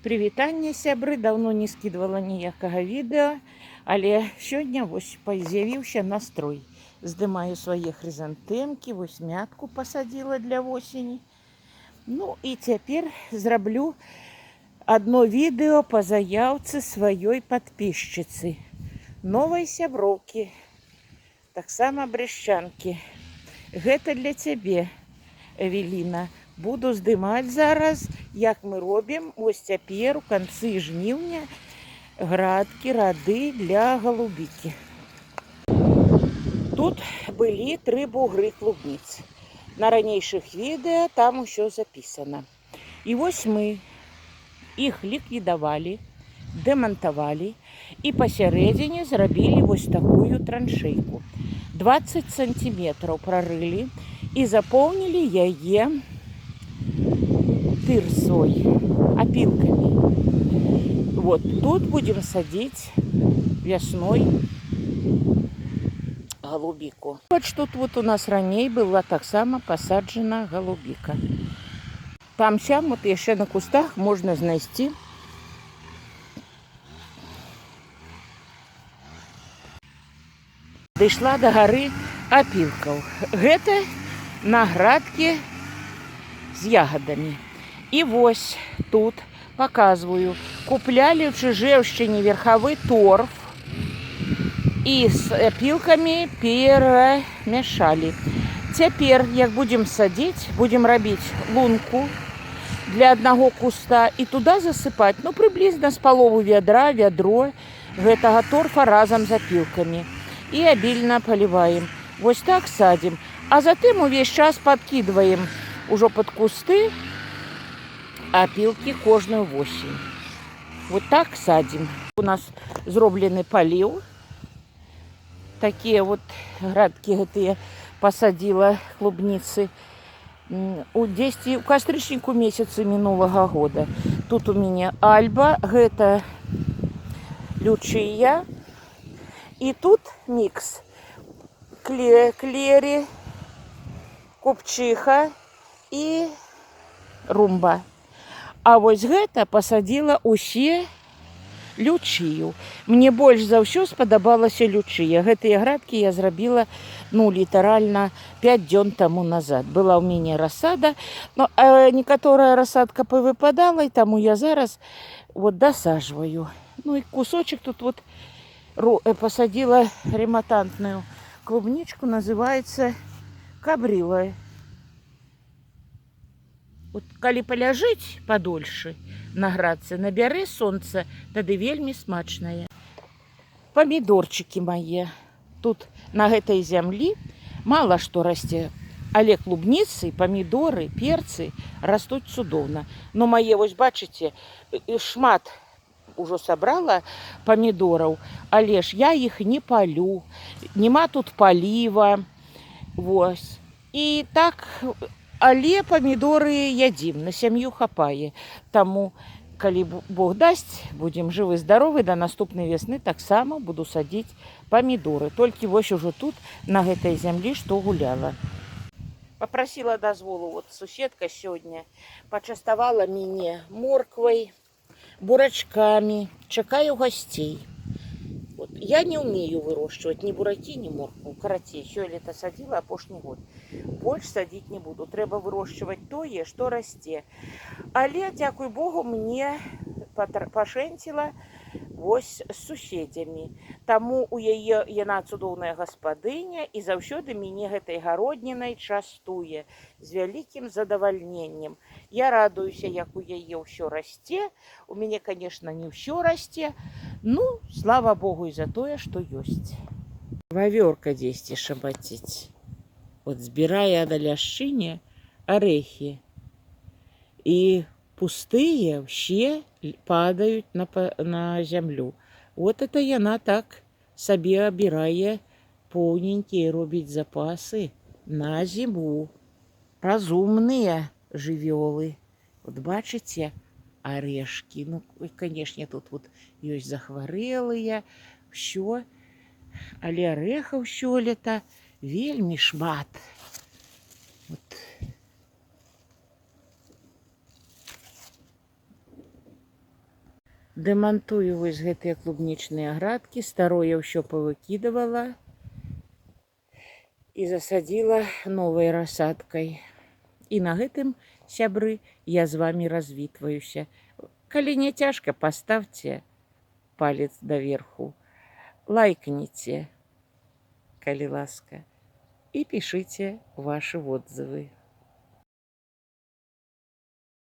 Прывітанне, сябры, даўно не скідвала ніякага відэа, але сёння вось з'явіўся настрой. Здымаю свае хрызантэмкі, вось мятку пасадзіла для восені. Ну і цяпер зраблю адно відэо па заяўцы сваёй падпісчыцы, новай сяброўкі, таксама брэшчанкі. Гэта для цябе, Эвеліна. Буду здымаць зараз, як мы робім ось цяпер у канцы жніўня градкі, рады для галубікі. Тут былі 3 бугры клубніц. На ранейшых відэа там усё запісана. І вось мы іх ліквідавалі, дэмантавалі і пасярэдзіне зрабілі вось такую траншейку. 20 сантиметраў прарылі і запоўнілі яе тырсой, опилками. Вот тут будем садить весной голубику. Вот что тут у нас ранее была так само посаджена голубика. Там-сям вот еще на кустах можно знайти дошла до горы опилков. Это на градке с ягодами. І вось тут показываю, купляли в Чижевщине верховый торф и с опилками перемешали. Теперь, як будем садить, будем робить лунку для одного куста и туда засыпать, ну, приблизно с полову ведра, ведро гэтага торфа разом с опилками. И обильно поливаем. Вот так садим. А затем весь час подкидываем уже под кусты опилки кожную осень. Вот так садим. У нас зроблены полив. Такие вот градки гэтыя посадила клубницы. У кастрычніку месяцы минулого года. Тут у меня альба, гэта лючыя. И тут микс. Клери, купчиха и румба. А вось гэта пасадзіла усе лючыю. Мне больш за ўсё спадабалася лючыя. Гэтыя градкі я зрабіла, ну, літаральна 5 дзён таму назад. Была ў мяне рассада, но некаторая рассадка повыпадала, і таму я зараз вот досаживаю. Ну і кусочек тут вот посадила ремонтантную клубничку, называется кабрила. Вот, калі поляжыць подольше на градцы, набярэ сонца, тады вельмі смачная. Помидорчики мои. Тут на гэтай зямлі мало што расце, але клубніцы, помидоры, перцы растуць цудоўна. Но мае, вось бачыце, шмат ужо сабрала помидораў, але ж я іх не палю, нема тут паліва. Вось. І так, але помидоры ядзім, на сям'ю хапае. Таму, калі Бог дасць, будем жывы-здаровы, да наступнай весны таксама буду садіць помидоры. Толькі вось ужо тут, на гэтай зямлі, што гуляла. Попросила дазволу, вот суседка сёння пачаставала мяне морквай, бурачками, чакаю гостей. Вот. Я не умею выращивать ни бураки, ни моркву. Карацей, сёлета садила, апошні год. Больше садить не буду. Трэба выращивать тое, что расте. Але, дзякуй Богу, мне пашэнціла вось з суседзямі. Таму у яе яна цудоўная гаспадыня і заўсёды мяне гэтай гароднінай частуе з вялікім задавальненнем. Я радуюся, як у яе ўсё расце. У мяне, конечно, не ўсё расце. Ну, слава Богу і за тое, што ёсць. Вавёрка дзесьці шабаціць. Вот збірае на ляшчыне арэхі. І пустые все падают на землю. Вот это яна так себе обирая полненькие, робить запасы на зиму. Разумные живёлы. Вот бачите, орешки. Ну, конечно, тут вот есть захворелые, все. Але орехов сёлета вельмі шмат. Вот. Дэмантую вось гэтыя клубнічныя градкі, старое ўсё павыкідывала і засадзіла новай рассадкай. І на гэтым, сябры, я з вамі развітваюся. Калі не цяжка, паставце палец даверху, лайкніце, калі ласка, і пішыце вашы водзывы.